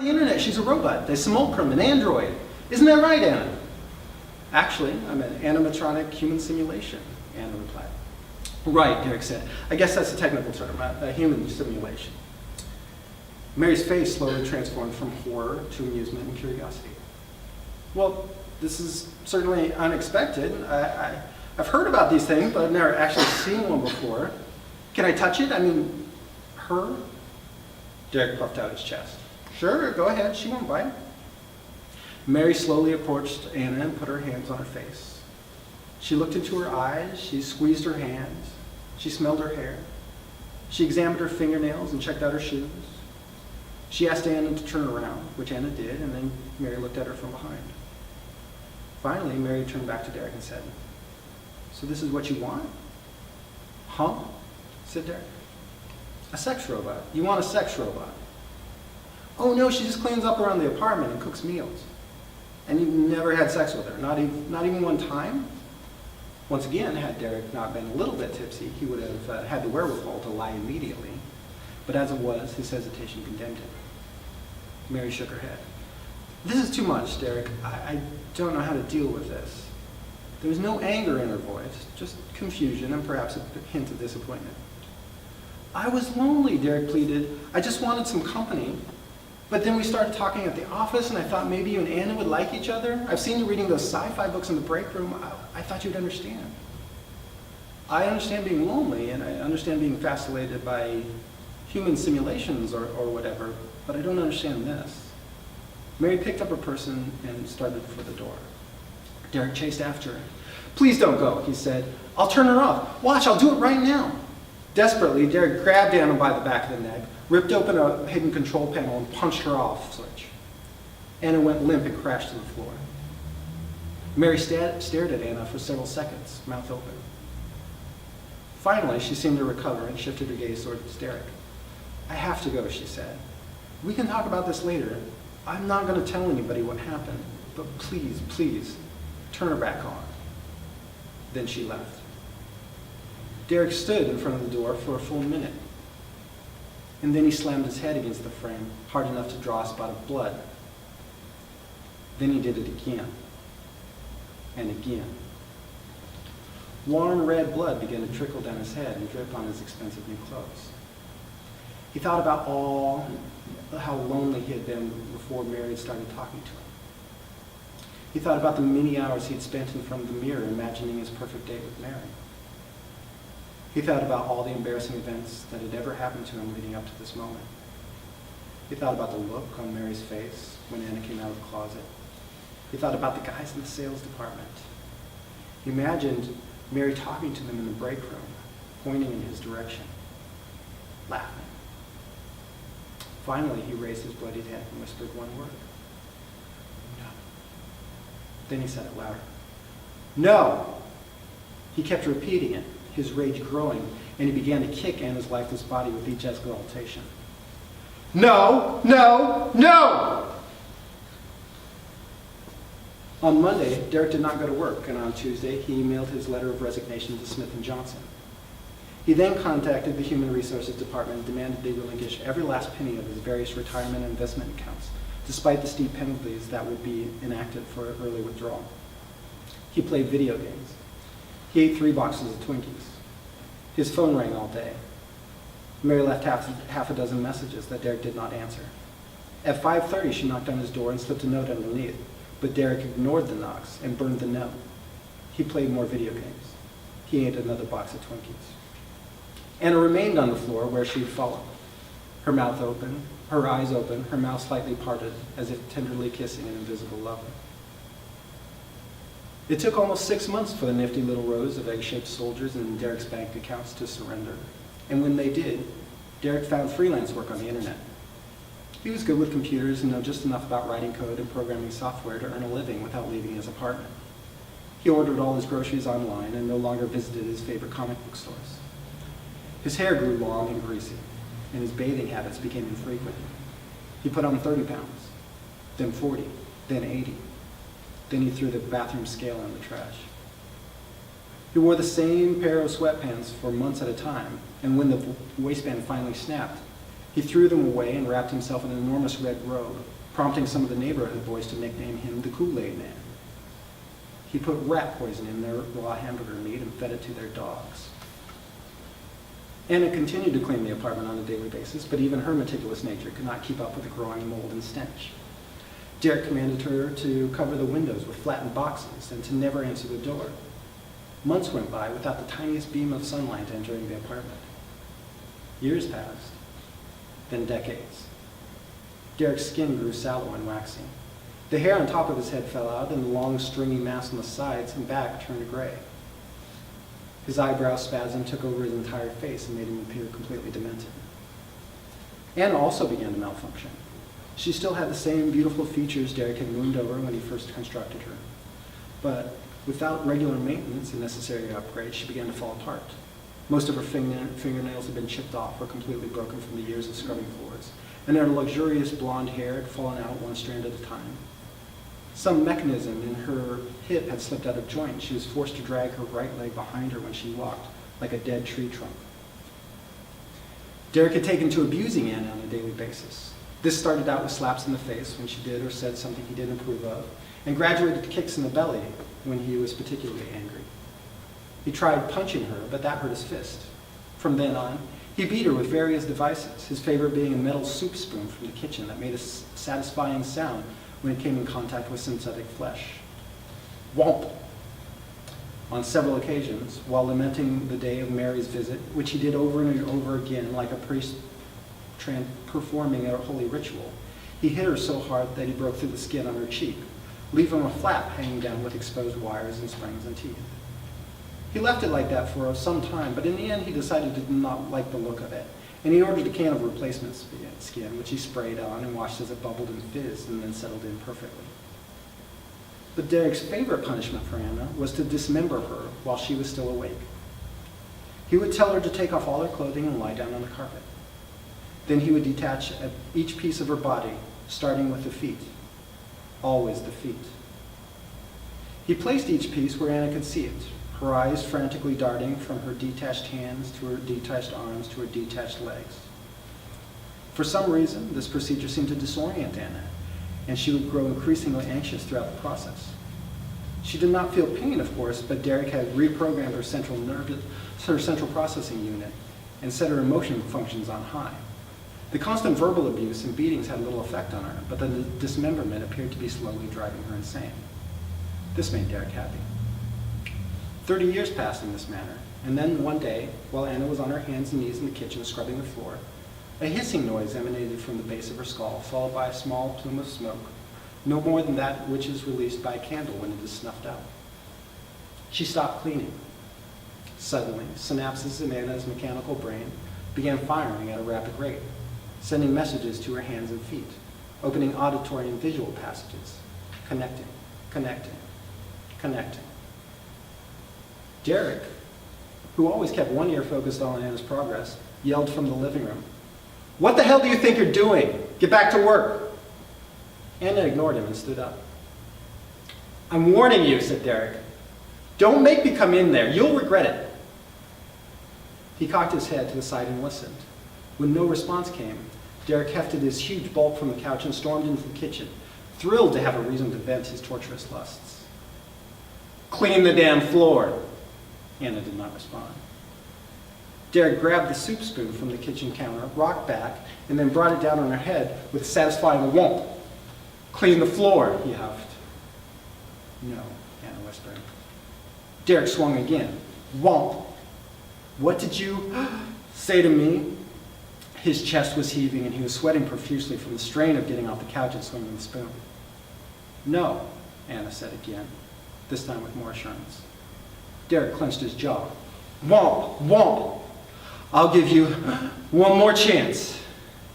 the internet. She's a robot, a simulacrum, an android. Isn't that right, Anna? Actually, I'm an animatronic human simulation, Anna replied. Right, Derek said. I guess that's a technical term, a human simulation. Mary's face slowly transformed from horror to amusement and curiosity. Well, this is certainly unexpected. I've heard about these things, but I've never actually seen one before. Can I touch it? I mean, her? Derek puffed out his chest. Sure, go ahead, she won't bite. Mary slowly approached Anna and put her hands on her face. She looked into her eyes, she squeezed her hands, she smelled her hair. She examined her fingernails and checked out her shoes. She asked Anna to turn around, which Anna did, and then Mary looked at her from behind. Finally, Mary turned back to Derek and said, "So this is what you want?" "Huh?" said Derek. "A sex robot. You want a sex robot?" "Oh no, she just cleans up around the apartment and cooks meals." "And you've never had sex with her? Not even one time?" Once again, had Derek not been a little bit tipsy, he would have had the wherewithal to lie immediately. But as it was, his hesitation condemned him. Mary shook her head. "This is too much, Derek. I don't know how to deal with this." There was no anger in her voice, just confusion and perhaps a hint of disappointment. "I was lonely," Derek pleaded. "I just wanted some company. But then we started talking at the office, and I thought maybe you and Anna would like each other. I've seen you reading those sci-fi books in the break room. I thought you'd understand." "I understand being lonely, and I understand being fascinated by human simulations or whatever, but I don't understand this." Mary picked up her person and started for the door. Derek chased after her. "Please don't go," he said. "I'll turn her off. Watch, I'll do it right now." Desperately, Derek grabbed Anna by the back of the neck, ripped open a hidden control panel, and punched her off switch. Anna went limp and crashed to the floor. Mary stared at Anna for several seconds, mouth open. Finally, she seemed to recover and shifted her gaze towards Derek. "I have to go," she said. "We can talk about this later. I'm not going to tell anybody what happened, but please, please, turn her back on." Then she left. Derek stood in front of the door for a full minute. And then he slammed his head against the frame, hard enough to draw a spot of blood. Then he did it again. And again. Warm red blood began to trickle down his head and drip on his expensive new clothes. He thought about how lonely he had been before Mary had started talking to him. He thought about the many hours he'd spent in front of the mirror imagining his perfect date with Mary. He thought about all the embarrassing events that had ever happened to him leading up to this moment. He thought about the look on Mary's face when Anna came out of the closet. He thought about the guys in the sales department. He imagined Mary talking to them in the break room, pointing in his direction, laughing. Finally, he raised his bloodied head and whispered one word. "No." Then he said it louder. "No!" He kept repeating it, his rage growing, and he began to kick Anna's lifeless body with each exaltation. "No! No! No!" On Monday, Derek did not go to work, and on Tuesday, he emailed his letter of resignation to Smith & Johnson. He then contacted the Human Resources Department and demanded they relinquish every last penny of his various retirement and investment accounts, despite the steep penalties that would be enacted for early withdrawal. He played video games. He ate 3 boxes of Twinkies. His phone rang all day. Mary left half a dozen messages that Derek did not answer. At 5:30, she knocked on his door and slipped a note underneath, but Derek ignored the knocks and burned the note. He played more video games. He ate another box of Twinkies. Anna remained on the floor where she had fallen, her mouth open, her eyes open, her mouth slightly parted, as if tenderly kissing an invisible lover. It took almost 6 months for the nifty little rows of egg-shaped soldiers in Derek's bank accounts to surrender. And when they did, Derek found freelance work on the internet. He was good with computers and knew just enough about writing code and programming software to earn a living without leaving his apartment. He ordered all his groceries online and no longer visited his favorite comic book stores. His hair grew long and greasy, and his bathing habits became infrequent. He put on 30 pounds, then 40, then 80. Then he threw the bathroom scale in the trash. He wore the same pair of sweatpants for months at a time, and when the waistband finally snapped, He threw them away and wrapped himself in an enormous red robe, prompting some of the neighborhood boys to nickname him the Kool-Aid Man. He put rat poison in their raw hamburger meat and fed it to their dogs. Anna continued to clean the apartment on a daily basis, but even her meticulous nature could not keep up with the growing mold and stench. Derek commanded her to cover the windows with flattened boxes and to never answer the door. Months went by without the tiniest beam of sunlight entering the apartment. Years passed, then decades. Derek's skin grew sallow and waxy. The hair on top of his head fell out, and the long, stringy mass on the sides and back turned gray. His eyebrow spasm took over his entire face and made him appear completely demented. Anna also began to malfunction. She still had the same beautiful features Derek had mooned over when he first constructed her. But without regular maintenance and necessary upgrades, she began to fall apart. Most of her fingernails had been chipped off or completely broken from the years of scrubbing floors, and her luxurious blonde hair had fallen out one strand at a time. Some mechanism in her hip had slipped out of joint, and she was forced to drag her right leg behind her when she walked, like a dead tree trunk. Derek had taken to abusing Anna on a daily basis. This started out with slaps in the face when she did or said something he didn't approve of, and graduated to kicks in the belly when he was particularly angry. He tried punching her, but that hurt his fist. From then on, he beat her with various devices, his favorite being a metal soup spoon from the kitchen that made a satisfying sound when it came in contact with synthetic flesh. Whomp! On several occasions, while lamenting the day of Mary's visit, which he did over and over again like a priest performing a holy ritual, he hit her so hard that he broke through the skin on her cheek, leaving a flap hanging down with exposed wires and springs and teeth. He left it like that for some time, but in the end he decided he did not like the look of it, and he ordered a can of replacement skin, which he sprayed on and watched as it bubbled and fizzed and then settled in perfectly. But Derek's favorite punishment for Anna was to dismember her while she was still awake. He would tell her to take off all her clothing and lie down on the carpet. Then he would detach each piece of her body, starting with the feet. Always the feet. He placed each piece where Anna could see it, her eyes frantically darting from her detached hands to her detached arms to her detached legs. For some reason, this procedure seemed to disorient Anna, and she would grow increasingly anxious throughout the process. She did not feel pain, of course, but Derek had reprogrammed her central processing unit and set her emotion functions on high. The constant verbal abuse and beatings had little effect on her, but the dismemberment appeared to be slowly driving her insane. This made Derek happy. 30 years passed in this manner, and then one day, while Anna was on her hands and knees in the kitchen scrubbing the floor, a hissing noise emanated from the base of her skull, followed by a small plume of smoke, no more than that which is released by a candle when it is snuffed out. She stopped cleaning. Suddenly, synapses in Anna's mechanical brain began firing at a rapid rate, sending messages to her hands and feet, opening auditory and visual passages, connecting, connecting, connecting. Derek, who always kept one ear focused on Anna's progress, yelled from the living room, "What the hell do you think you're doing? Get back to work!" Anna ignored him and stood up. "I'm warning you," said Derek. "Don't make me come in there. You'll regret it." He cocked his head to the side and listened. When no response came, Derek hefted his huge bulk from the couch and stormed into the kitchen, thrilled to have a reason to vent his torturous lusts. "Clean the damn floor!" Anna did not respond. Derek grabbed the soup spoon from the kitchen counter, rocked back, and then brought it down on her head with a satisfying whomp. "Clean the floor," he huffed. "No," Anna whispered. Derek swung again. Whomp. "What did you say to me?" His chest was heaving and he was sweating profusely from the strain of getting off the couch and swinging the spoon. "No," Anna said again, this time with more assurance. Derek clenched his jaw. "Womp, womp. I'll give you one more chance.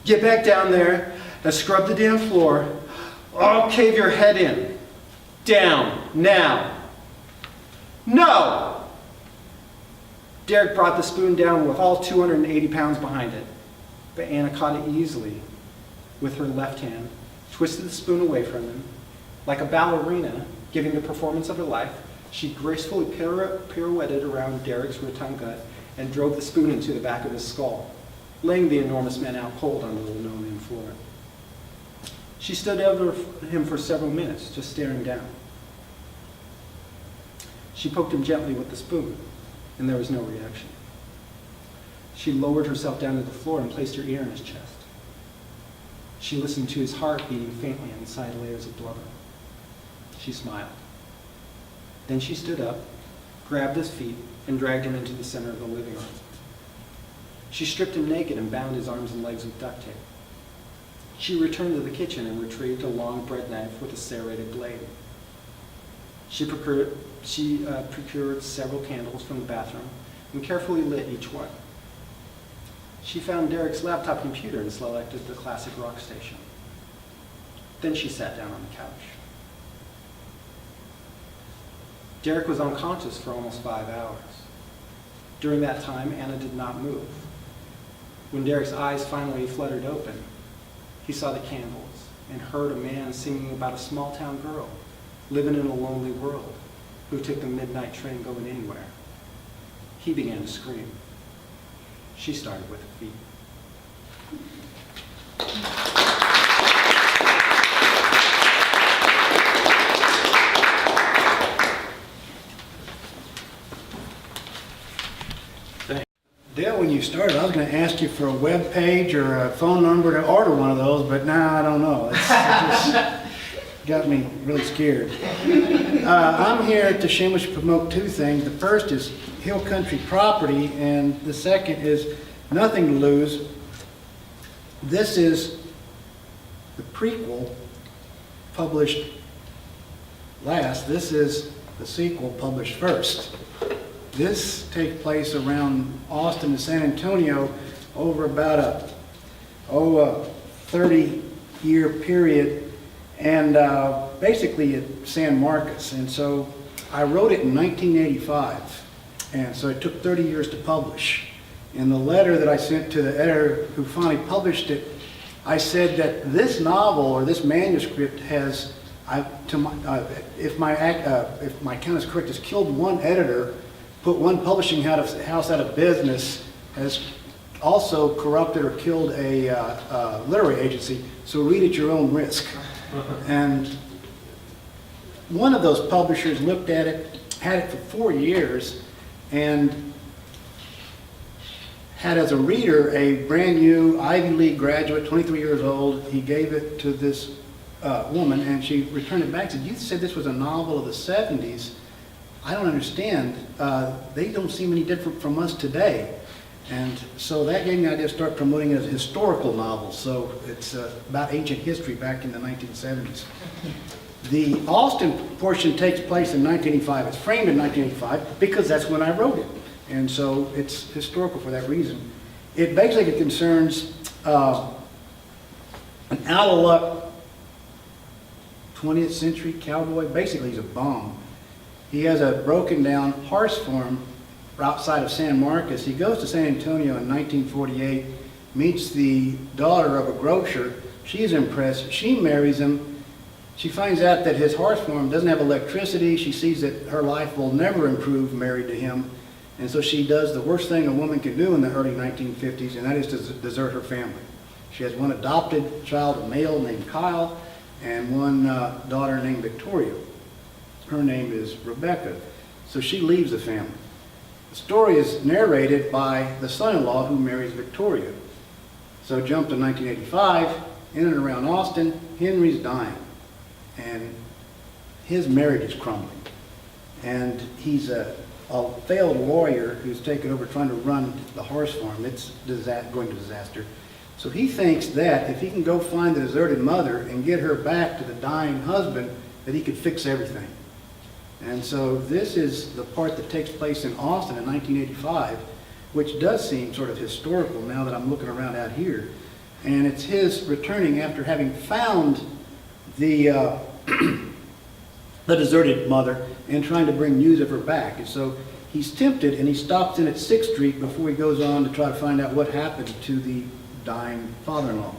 Get back down there and scrub the damn floor. I'll cave your head in. Down, now." "No!" Derek brought the spoon down with all 280 pounds behind it, but Anna caught it easily with her left hand, twisted the spoon away from him. Like a ballerina giving the performance of her life, she gracefully pirouetted around Derek's rotund gut and drove the spoon into the back of his skull. laying the enormous man out cold on the linoleum floor. She stood over him for several minutes, just staring down. She poked him gently with the spoon, and there was no reaction. She lowered herself down to the floor and placed her ear in his chest. She listened to his heart beating faintly inside layers of blubber. She smiled. Then she stood up, grabbed his feet, and dragged him into the center of the living room. She stripped him naked and bound his arms and legs with duct tape. She returned to the kitchen and retrieved a long bread knife with a serrated blade. She procured several candles from the bathroom and carefully lit each one. She found Derek's laptop computer and selected the classic rock station. Then she sat down on the couch. Derek was unconscious for almost 5 hours. During that time, Anna did not move. When Derek's eyes finally fluttered open, he saw the candles and heard a man singing about a small-town girl living in a lonely world who took the midnight train going anywhere. He began to scream. She started with her feet. Dale, when you started, I was going to ask you for a web page or a phone number to order one of those, but now I don't know. It just got me really scared. I'm here to shamelessly promote two things. The first is Hill Country Property, and the second is Nothing to Lose. This is the prequel published last. This is the sequel published first. This takes place around Austin and San Antonio over about a 30-year period, and basically at San Marcos. And so I wrote it in 1985, and so it took 30 years to publish. In the letter that I sent to the editor who finally published it, I said that this novel or this manuscript has, if my count is correct, has killed one editor, put one publishing house out of business, has also corrupted or killed a literary agency, so read at your own risk. And one of those publishers looked at it, had it for 4 years, and had as a reader a brand new Ivy League graduate, 23 years old. He gave it to this woman, and she returned it back and said, "You said this was a novel of the 70s. I don't understand. They don't seem any different from us today." And so that gave me the idea to start promoting it as a historical novel. So it's about ancient history back in the 1970s. The Austin portion takes place in 1985. It's framed in 1985 because that's when I wrote it. And so it's historical for that reason. It basically concerns an out-of-luck 20th century cowboy. Basically, he's a bum. He has a broken down horse farm outside of San Marcos. He goes to San Antonio in 1948, meets the daughter of a grocer. She's impressed. She marries him. She finds out that his horse farm doesn't have electricity. She sees that her life will never improve married to him. And so she does the worst thing a woman can do in the early 1950s, and that is to desert her family. She has one adopted child, a male named Kyle, and one daughter named Victoria. Her name is Rebecca. So she leaves the family. The story is narrated by the son-in-law who marries Victoria. So jump to 1985, in and around Austin, Henry's dying. And his marriage is crumbling. And he's a failed lawyer who's taken over trying to run the horse farm. It's going to disaster. So he thinks that if he can go find the deserted mother and get her back to the dying husband, that he could fix everything. And so this is the part that takes place in Austin in 1985, which does seem sort of historical now that I'm looking around out here. And it's his returning after having found the the deserted mother and trying to bring news of her back. And so he's tempted, and he stops in at 6th Street before he goes on to try to find out what happened to the dying father-in-law.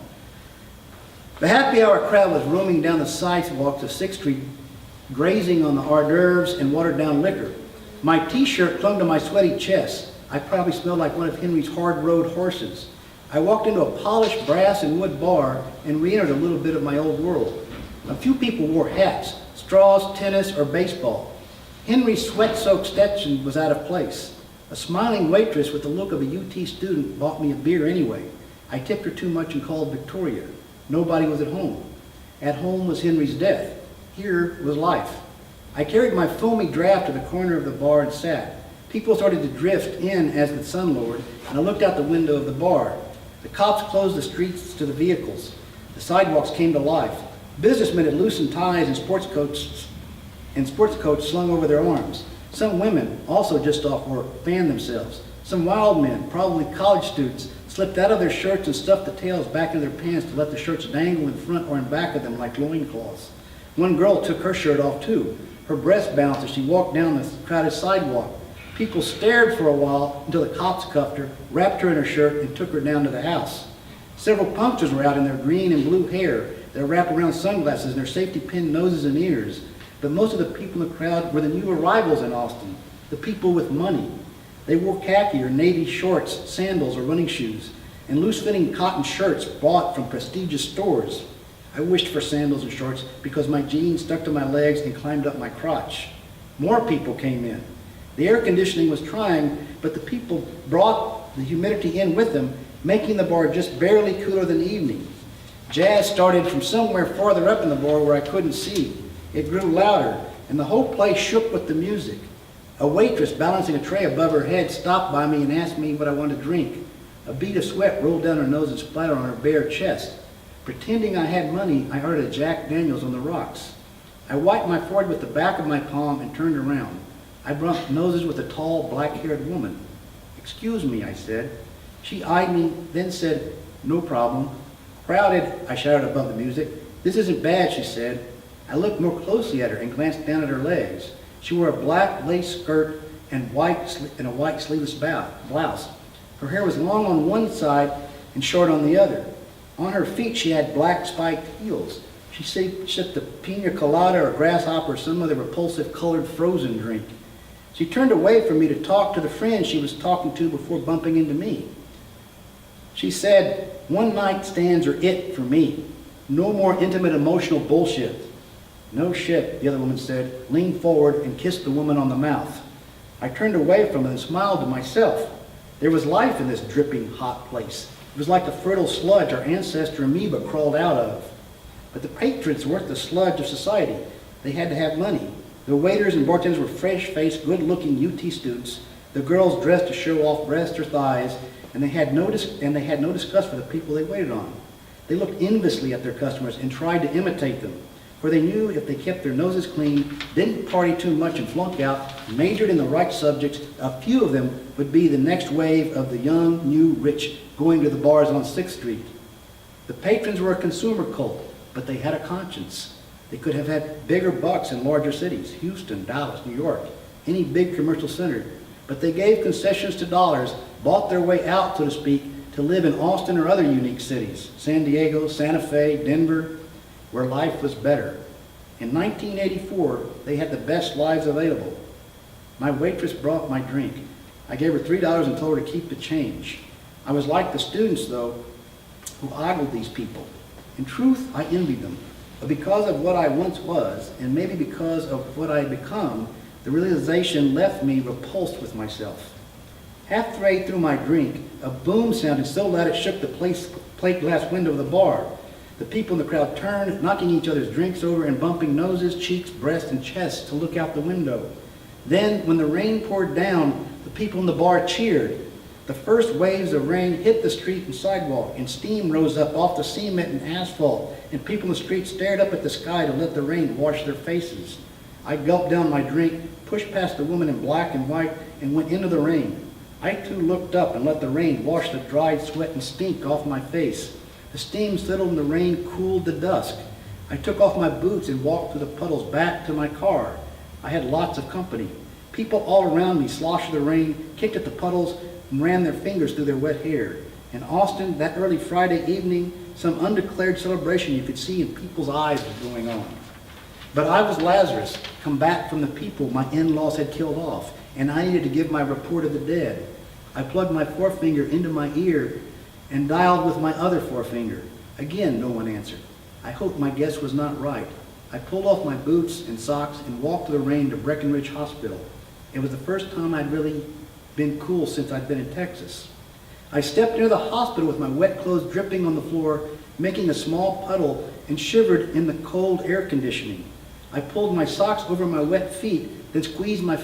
The happy hour crowd was roaming down the sidewalks of 6th Street, grazing on the hors d'oeuvres and watered-down liquor. My t-shirt clung to my sweaty chest. I probably smelled like one of Henry's hard-rode horses. I walked into a polished brass and wood bar and re-entered a little bit of my old world. A few people wore hats, straws, tennis, or baseball. Henry's sweat-soaked Stetson was out of place. A smiling waitress with the look of a UT student bought me a beer anyway. I tipped her too much and called Victoria. Nobody was at home. At home was Henry's death. Here was life. I carried my foamy draft to the corner of the bar and sat. People started to drift in as the sun lowered, and I looked out the window of the bar. The cops closed the streets to the vehicles. The sidewalks came to life. Businessmen had loosened ties and sports coats slung over their arms. Some women, also just off work, fanned themselves. Some wild men, probably college students, slipped out of their shirts and stuffed the tails back into their pants to let the shirts dangle in front or in back of them like loincloths. One girl took her shirt off too. Her breast bounced as she walked down the crowded sidewalk. People stared for a while until the cops cuffed her, wrapped her in her shirt, and took her down to the house. Several punksters were out in their green and blue hair, their wraparound sunglasses, and their safety pin noses and ears. But most of the people in the crowd were the new arrivals in Austin, the people with money. They wore khaki or navy shorts, sandals, or running shoes, and loose-fitting cotton shirts bought from prestigious stores. I wished for sandals and shorts because my jeans stuck to my legs and climbed up my crotch. More people came in. The air conditioning was trying, but the people brought the humidity in with them, making the bar just barely cooler than evening. Jazz started from somewhere farther up in the bar where I couldn't see. It grew louder, and the whole place shook with the music. A waitress balancing a tray above her head stopped by me and asked me what I wanted to drink. A bead of sweat rolled down her nose and splattered on her bare chest. Pretending I had money, I ordered a Jack Daniels on the rocks. I wiped my forehead with the back of my palm and turned around. I bumped noses with a tall, black-haired woman. "Excuse me," I said. She eyed me, then said, "No problem." "Crowded," I shouted above the music. "This isn't bad," she said. I looked more closely at her and glanced down at her legs. She wore a black lace skirt and a white sleeveless blouse. Her hair was long on one side and short on the other. On her feet she had black spiked heels. She sipped a pina colada or grasshopper or some other repulsive colored frozen drink. She turned away from me to talk to the friend she was talking to before bumping into me. She said, "One night stands are it for me. No more intimate emotional bullshit." "No shit," the other woman said, leaned forward and kissed the woman on the mouth. I turned away from it and smiled to myself. There was life in this dripping hot place. It was like the fertile sludge our ancestor amoeba crawled out of. But the patrons weren't the sludge of society. They had to have money. The waiters and bartenders were fresh-faced, good-looking UT students. The girls dressed to show off breasts or thighs, and they had no disgust for the people they waited on. They looked enviously at their customers and tried to imitate them, for they knew if they kept their noses clean, didn't party too much and flunk out, majored in the right subjects, a few of them would be the next wave of the young, new, rich going to the bars on 6th Street. The patrons were a consumer cult, but they had a conscience. They could have had bigger bucks in larger cities, Houston, Dallas, New York, any big commercial center, but they gave concessions to dollars, bought their way out, so to speak, to live in Austin or other unique cities, San Diego, Santa Fe, Denver, where life was better. In 1984, they had the best lives available. My waitress brought my drink. I gave her $3 and told her to keep the change. I was like the students, though, who ogled these people. In truth, I envied them. But because of what I once was, and maybe because of what I had become, the realization left me repulsed with myself. Halfway through my drink, a boom sounded so loud it shook the plate glass window of the bar. The people in the crowd turned, knocking each other's drinks over and bumping noses, cheeks, breasts, and chests to look out the window. Then, when the rain poured down, the people in the bar cheered. The first waves of rain hit the street and sidewalk, and steam rose up off the cement and asphalt, and people in the street stared up at the sky to let the rain wash their faces. I gulped down my drink, pushed past the woman in black and white, and went into the rain. I too looked up and let the rain wash the dried sweat and stink off my face. The steam settled and the rain cooled to dusk. I took off my boots and walked through the puddles back to my car. I had lots of company. People all around me sloshed the rain, kicked at the puddles, and ran their fingers through their wet hair. In Austin, that early Friday evening, some undeclared celebration you could see in people's eyes was going on. But I was Lazarus, come back from the people my in-laws had killed off, and I needed to give my report of the dead. I plugged my forefinger into my ear and dialed with my other forefinger. Again, no one answered. I hoped my guess was not right. I pulled off my boots and socks and walked through the rain to Breckenridge Hospital. It was the first time I'd really been cool since I'd been in Texas. I stepped near the hospital with my wet clothes dripping on the floor, making a small puddle, and shivered in the cold air conditioning. I pulled my socks over my wet feet, then squeezed my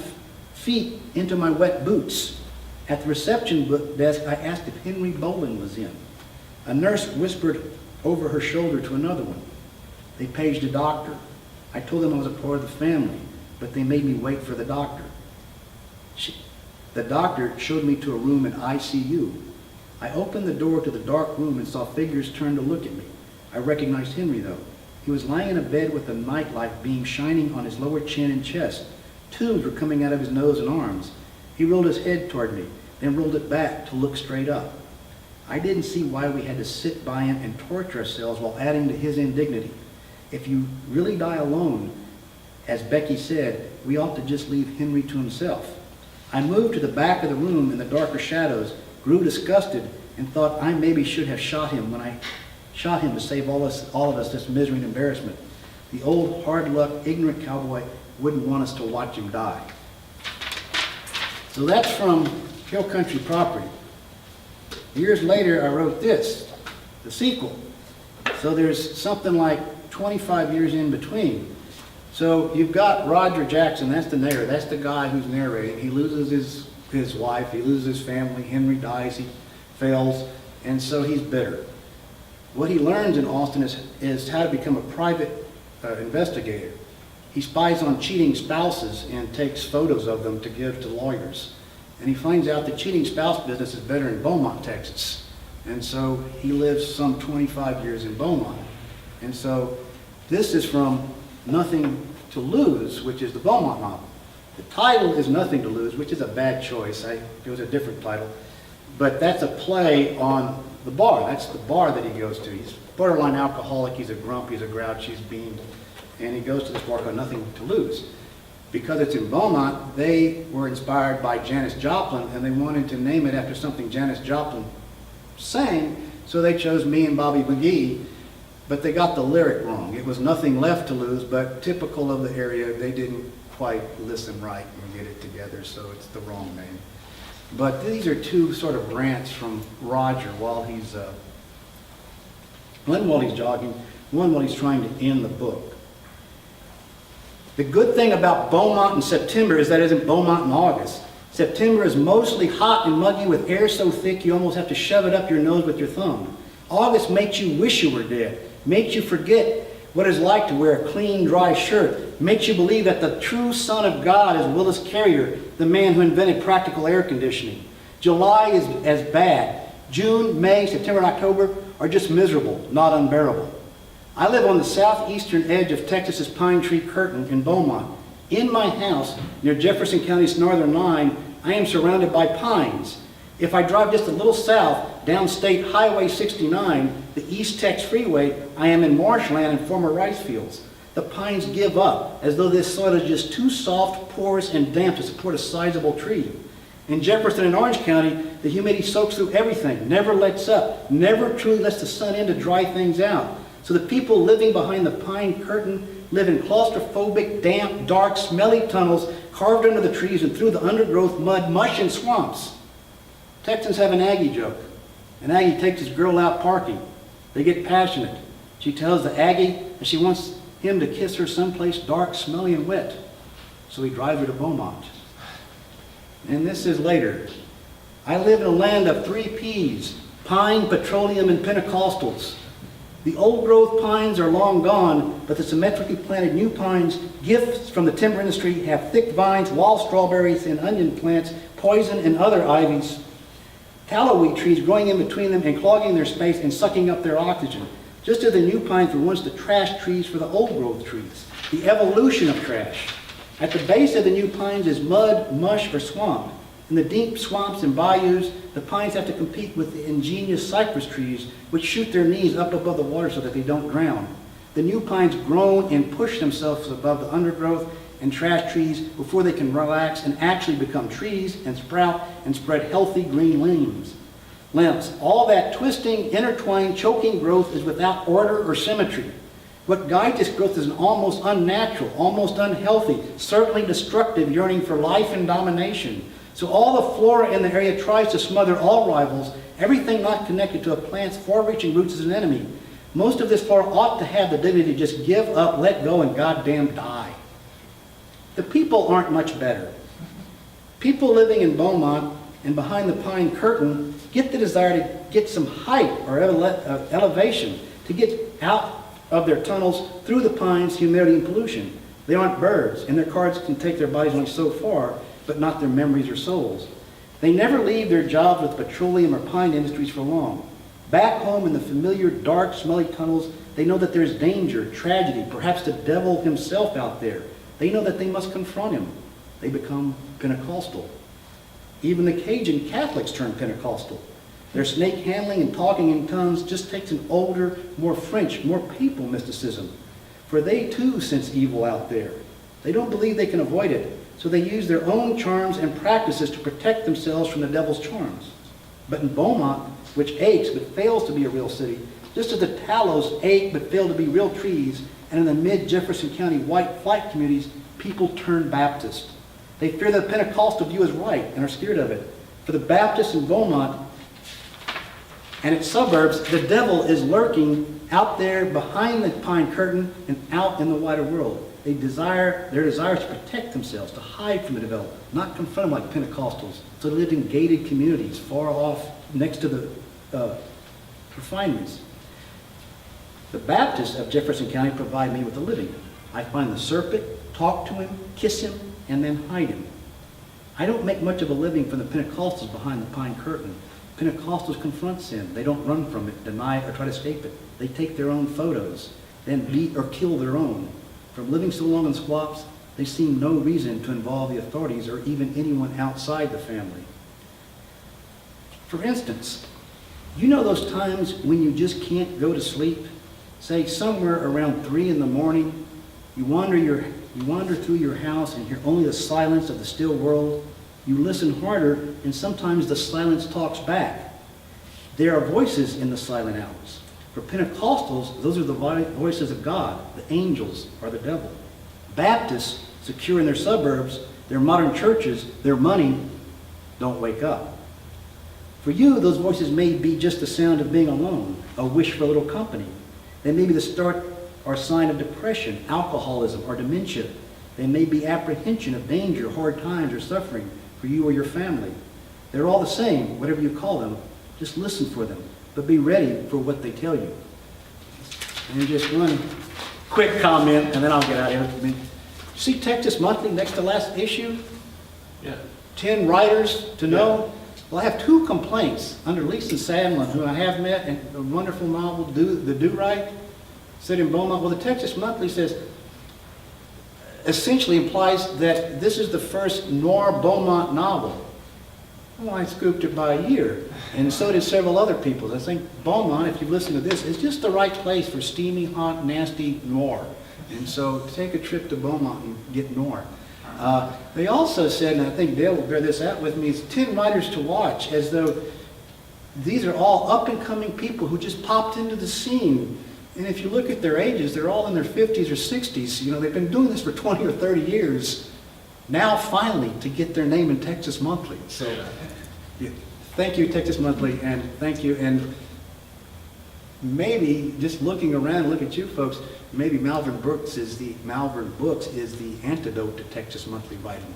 feet into my wet boots. At the reception desk, I asked if Henry Bowling was in. A nurse whispered over her shoulder to another one. They paged a doctor. I told them I was a part of the family, but they made me wait for the doctor. The doctor showed me to a room in ICU. I opened the door to the dark room and saw figures turn to look at me. I recognized Henry, though. He was lying in a bed with a nightlight beam shining on his lower chin and chest. Tubes were coming out of his nose and arms. He rolled his head toward me, then rolled it back to look straight up. I didn't see why we had to sit by him and torture ourselves while adding to his indignity. If you really die alone, as Becky said, we ought to just leave Henry to himself. I moved to the back of the room in the darker shadows, grew disgusted, and thought I maybe should have shot him when I shot him to save all of us this misery and embarrassment. The old hard-luck, ignorant cowboy wouldn't want us to watch him die. So that's from Hill Country Property. Years later, I wrote this, the sequel. So there's something like 25 years in between. So you've got Roger Jackson, that's the narrator, that's the guy who's narrating. He loses his wife, he loses his family, Henry dies, he fails, and so he's bitter. What he learns in Austin is how to become a private investigator. He spies on cheating spouses and takes photos of them to give to lawyers. And he finds out the cheating spouse business is better in Beaumont, Texas. And so he lives some 25 years in Beaumont. And so this is from Nothing to Lose, which is the Beaumont novel. The title is Nothing to Lose, which is a bad choice. It was a different title. But that's a play on the bar. That's the bar that he goes to. He's borderline alcoholic, he's a grump, he's a grouch, he's beamed. And he goes to this bar called Nothing to Lose. Because it's in Beaumont, they were inspired by Janis Joplin, and they wanted to name it after something Janis Joplin sang, so they chose me and Bobby McGee, but they got the lyric wrong. It was nothing left to lose, but typical of the area, they didn't quite listen right and get it together, so it's the wrong name. But these are two sort of rants from Roger while he's, one while he's jogging, one while he's trying to end the book. The good thing about Beaumont in September is that it isn't Beaumont in August. September is mostly hot and muggy with air so thick you almost have to shove it up your nose with your thumb. August makes you wish you were dead, makes you forget what it's like to wear a clean, dry shirt, makes you believe that the true Son of God is Willis Carrier, the man who invented practical air conditioning. July is as bad. June, May, September, and October are just miserable, not unbearable. I live on the southeastern edge of Texas's Pine Tree Curtain in Beaumont. In my house, near Jefferson County's northern line, I am surrounded by pines. If I drive just a little south, down State Highway 69, the East Tex Freeway, I am in marshland and former rice fields. The pines give up, as though this soil is just too soft, porous, and damp to support a sizable tree. In Jefferson and Orange County, the humidity soaks through everything, never lets up, never truly lets the sun in to dry things out. So the people living behind the pine curtain live in claustrophobic, damp, dark, smelly tunnels carved under the trees and through the undergrowth, mud, mush, and swamps. Texans have an Aggie joke. An Aggie takes his girl out parking. They get passionate. She tells the Aggie that she wants him to kiss her someplace dark, smelly, and wet. So he drives her to Beaumont. And this is later. I live in a land of 3 Ps, pine, petroleum, and Pentecostals. The old-growth pines are long gone, but the symmetrically planted new pines, gifts from the timber industry, have thick vines, wall strawberries, and onion plants, poison and other ivies, tallow-wheat trees growing in between them and clogging their space and sucking up their oxygen, just as the new pines were once the trash trees for the old-growth trees, the evolution of trash. At the base of the new pines is mud, mush, or swamp. In the deep swamps and bayous, the pines have to compete with the ingenious cypress trees, which shoot their knees up above the water so that they don't drown. The new pines groan and push themselves above the undergrowth and trash trees before they can relax and actually become trees and sprout and spread healthy green leaves. limps. All that twisting, intertwined, choking growth is without order or symmetry. What guides this growth is an almost unnatural, almost unhealthy, certainly destructive yearning for life and domination. So all the flora in the area tries to smother all rivals. Everything not connected to a plant's far-reaching roots is an enemy. Most of this flora ought to have the dignity to just give up, let go, and goddamn die. The people aren't much better. People living in Beaumont and behind the pine curtain get the desire to get some height or elevation, to get out of their tunnels through the pines, humidity, and pollution. They aren't birds, and their cars can take their bodies only so far, but not their memories or souls. They never leave their jobs with petroleum or pine industries for long. Back home in the familiar, dark, smelly tunnels, they know that there's danger, tragedy, perhaps the devil himself out there. They know that they must confront him. They become Pentecostal. Even the Cajun Catholics turn Pentecostal. Their snake handling and talking in tongues just takes an older, more French, more papal mysticism. For they too sense evil out there. They don't believe they can avoid it, so they use their own charms and practices to protect themselves from the devil's charms. But in Beaumont, which aches but fails to be a real city, just as the tallows ache but fail to be real trees, and in the mid-Jefferson County white flight communities, people turn Baptist. They fear the Pentecostal view is right and are scared of it. For the Baptists in Beaumont and its suburbs, the devil is lurking out there behind the pine curtain and out in the wider world. Their desire is to protect themselves, to hide from the devil, not confront him like Pentecostals. So they lived in gated communities far off next to the refineries. The Baptists of Jefferson County provide me with a living. I find the serpent, talk to him, kiss him, and then hide him. I don't make much of a living from the Pentecostals behind the pine curtain. Pentecostals confront sin. They don't run from it, deny it, or try to escape it. They take their own photos, then beat or kill their own. From living so long in squats, they see no reason to involve the authorities or even anyone outside the family. For instance, you know those times when you just can't go to sleep? Say somewhere around 3 in the morning, you wander through your house and hear only the silence of the still world. You listen harder, and sometimes the silence talks back. There are voices in the silent hours. For Pentecostals, those are the voices of God. The angels are the devil. Baptists, secure in their suburbs, their modern churches, their money, don't wake up. For you, those voices may be just the sound of being alone, a wish for a little company. They may be the start or sign of depression, alcoholism, or dementia. They may be apprehension of danger, hard times, or suffering for you or your family. They're all the same, whatever you call them. Just listen for them, but be ready for what they tell you. And just one quick comment, and then I'll get out of here. See Texas Monthly next to last issue? Yeah. 10 writers to know? Well, I have 2 complaints under Lisa Sandlin, who I have met, and a wonderful novel, The Do Right, said in Beaumont. Well, the Texas Monthly says, essentially implies that this is the first noir Beaumont novel. Well, I scooped it by a year, and so did several other people. I think Beaumont, if you listen to this, is just the right place for steamy, hot, nasty noir. And so take a trip to Beaumont and get noir. They also said, and I think Dale will bear this out with me, it's 10 writers to watch, as though these are all up-and-coming people who just popped into the scene. And if you look at their ages, they're all in their 50s or 60s. You know, they've been doing this for 20 or 30 years. Now, finally, to get their name in Texas Monthly. So, yeah, thank you, Texas Monthly, and thank you. And maybe just looking around, look at you folks, maybe Malvern Books is the antidote to Texas Monthly writing.